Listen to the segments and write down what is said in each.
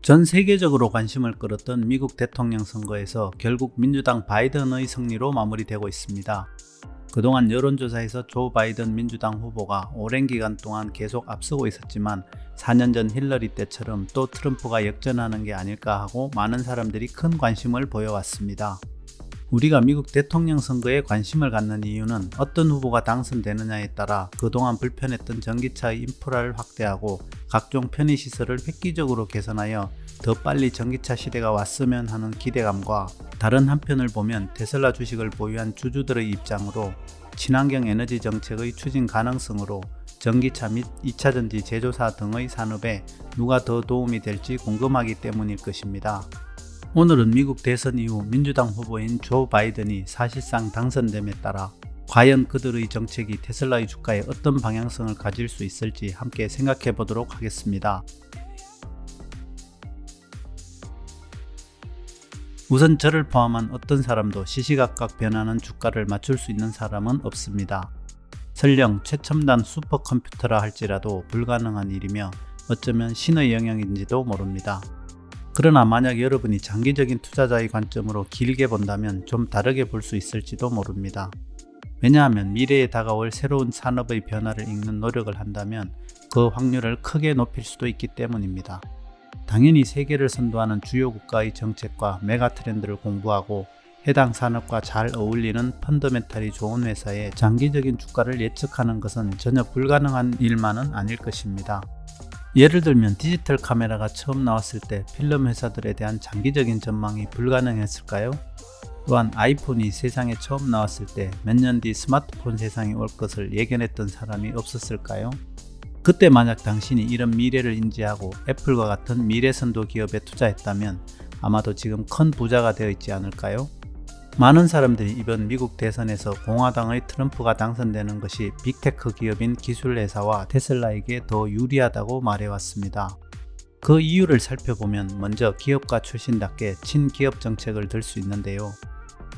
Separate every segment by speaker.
Speaker 1: 전 세계적으로 관심을 끌었던 미국 대통령 선거에서 결국 민주당 바이든의 승리로 마무리되고 있습니다. 그동안 여론조사에서 조 바이든 민주당 후보가 오랜 기간 동안 계속 앞서고 있었지만 4년 전 힐러리 때처럼 또 트럼프가 역전하는 게 아닐까 하고 많은 사람들이 큰 관심을 보여왔습니다. 우리가 미국 대통령 선거에 관심을 갖는 이유는 어떤 후보가 당선되느냐에 따라 그동안 불편했던 전기차의 인프라를 확대하고 각종 편의시설을 획기적으로 개선하여 더 빨리 전기차 시대가 왔으면 하는 기대감과 다른 한편을 보면 테슬라 주식을 보유한 주주들의 입장으로 친환경 에너지 정책의 추진 가능성으로 전기차 및 2차전지 제조사 등의 산업에 누가 더 도움이 될지 궁금하기 때문일 것입니다. 오늘은 미국 대선 이후 민주당 후보인 조 바이든이 사실상 당선됨에 따라 과연 그들의 정책이 테슬라의 주가에 어떤 방향성을 가질 수 있을지 함께 생각해 보도록 하겠습니다. 우선 저를 포함한 어떤 사람도 시시각각 변하는 주가를 맞출 수 있는 사람은 없습니다. 설령 최첨단 슈퍼컴퓨터라 할지라도 불가능한 일이며 어쩌면 신의 영역인지도 모릅니다. 그러나 만약 여러분이 장기적인 투자자의 관점으로 길게 본다면 좀 다르게 볼 수 있을지도 모릅니다. 왜냐하면 미래에 다가올 새로운 산업의 변화를 읽는 노력을 한다면 그 확률을 크게 높일 수도 있기 때문입니다. 당연히 세계를 선도하는 주요 국가의 정책과 메가 트렌드를 공부하고 해당 산업과 잘 어울리는 펀더멘탈이 좋은 회사의 장기적인 주가를 예측하는 것은 전혀 불가능한 일만은 아닐 것입니다. 예를 들면 디지털 카메라가 처음 나왔을 때 필름 회사들에 대한 장기적인 전망이 불가능했을까요? 또한 아이폰이 세상에 처음 나왔을 때 몇 년 뒤 스마트폰 세상이 올 것을 예견했던 사람이 없었을까요? 그때 만약 당신이 이런 미래를 인지하고 애플과 같은 미래선도 기업에 투자했다면 아마도 지금 큰 부자가 되어 있지 않을까요? 많은 사람들이 이번 미국 대선에서 공화당의 트럼프가 당선되는 것이 빅테크 기업인 기술회사와 테슬라에게 더 유리하다고 말해왔습니다. 그 이유를 살펴보면 먼저 기업가 출신답게 친기업 정책을 들 수 있는데요.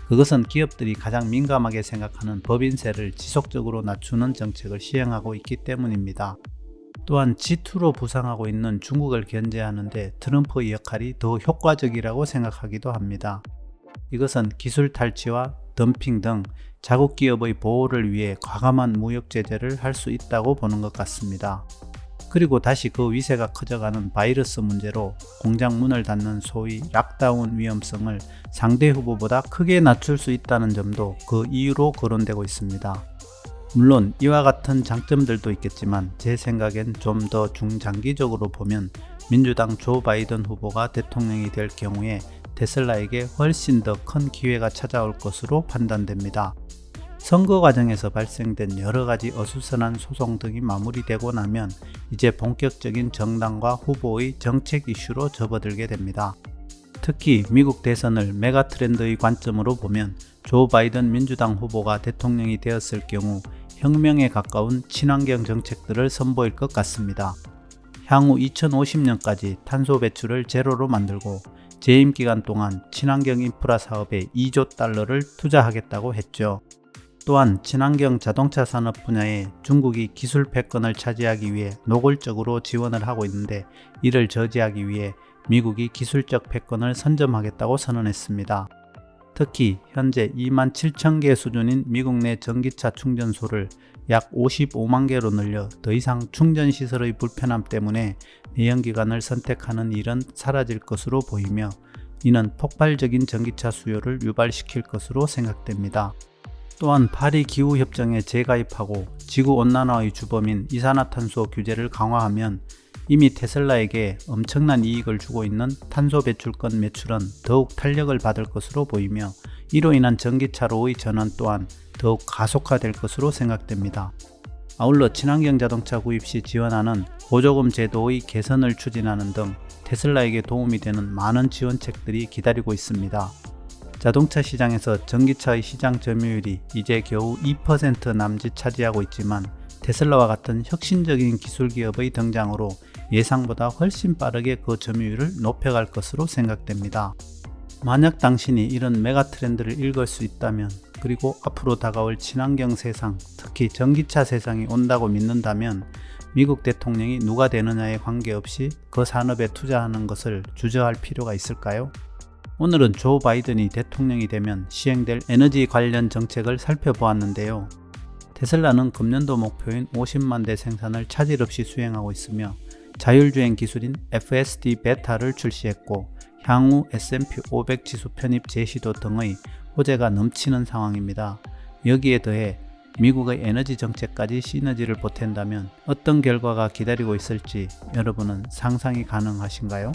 Speaker 1: 그것은 기업들이 가장 민감하게 생각하는 법인세를 지속적으로 낮추는 정책을 시행하고 있기 때문입니다. 또한 G2로 부상하고 있는 중국을 견제하는데 트럼프의 역할이 더 효과적이라고 생각하기도 합니다. 이것은 기술 탈취와 덤핑 등 자국 기업의 보호를 위해 과감한 무역 제재를 할 수 있다고 보는 것 같습니다. 그리고 다시 그 위세가 커져가는 바이러스 문제로 공장 문을 닫는 소위 락다운 위험성을 상대 후보보다 크게 낮출 수 있다는 점도 그 이유로 거론되고 있습니다. 물론 이와 같은 장점들도 있겠지만 제 생각엔 좀 더 중장기적으로 보면 민주당 조 바이든 후보가 대통령이 될 경우에 테슬라에게 훨씬 더 큰 기회가 찾아올 것으로 판단됩니다. 선거 과정에서 발생된 여러가지 어수선한 소송 등이 마무리되고 나면 이제 본격적인 정당과 후보의 정책 이슈로 접어들게 됩니다. 특히 미국 대선을 메가 트렌드의 관점으로 보면 조 바이든 민주당 후보가 대통령이 되었을 경우 혁명에 가까운 친환경 정책들을 선보일 것 같습니다. 향후 2050년까지 탄소 배출을 제로로 만들고 재임 기간 동안 친환경 인프라 사업에 2조 달러를 투자하겠다고 했죠. 또한 친환경 자동차 산업 분야에 중국이 기술 패권을 차지하기 위해 노골적으로 지원을 하고 있는데 이를 저지하기 위해 미국이 기술적 패권을 선점하겠다고 선언했습니다. 특히 현재 27,000개 수준인 미국 내 전기차 충전소를 약 55만 개로 늘려 더 이상 충전 시설의 불편함 때문에 내연기관을 선택하는 일은 사라질 것으로 보이며 이는 폭발적인 전기차 수요를 유발시킬 것으로 생각됩니다. 또한 파리 기후협정에 재가입하고 지구온난화의 주범인 이산화탄소 규제를 강화하면 이미 테슬라에게 엄청난 이익을 주고 있는 탄소 배출권 매출은 더욱 탄력을 받을 것으로 보이며 이로 인한 전기차로의 전환 또한 더욱 가속화될 것으로 생각됩니다. 아울러 친환경 자동차 구입 시 지원하는 보조금 제도의 개선을 추진하는 등 테슬라에게 도움이 되는 많은 지원책들이 기다리고 있습니다. 자동차 시장에서 전기차의 시장 점유율이 이제 겨우 2% 남짓 차지하고 있지만 테슬라와 같은 혁신적인 기술 기업의 등장으로 예상보다 훨씬 빠르게 그 점유율을 높여갈 것으로 생각됩니다. 만약 당신이 이런 메가 트렌드를 읽을 수 있다면 그리고 앞으로 다가올 친환경 세상, 특히 전기차 세상이 온다고 믿는다면 미국 대통령이 누가 되느냐에 관계없이 그 산업에 투자하는 것을 주저할 필요가 있을까요? 오늘은 조 바이든이 대통령이 되면 시행될 에너지 관련 정책을 살펴보았는데요. 테슬라는 금년도 목표인 50만 대 생산을 차질 없이 수행하고 있으며 자율주행 기술인 FSD 베타를 출시했고 향후 S&P 500 지수 편입 제시도 등의 호재가 넘치는 상황입니다. 여기에 더해 미국의 에너지 정책까지 시너지를 보탠다면 어떤 결과가 기다리고 있을지 여러분은 상상이 가능하신가요?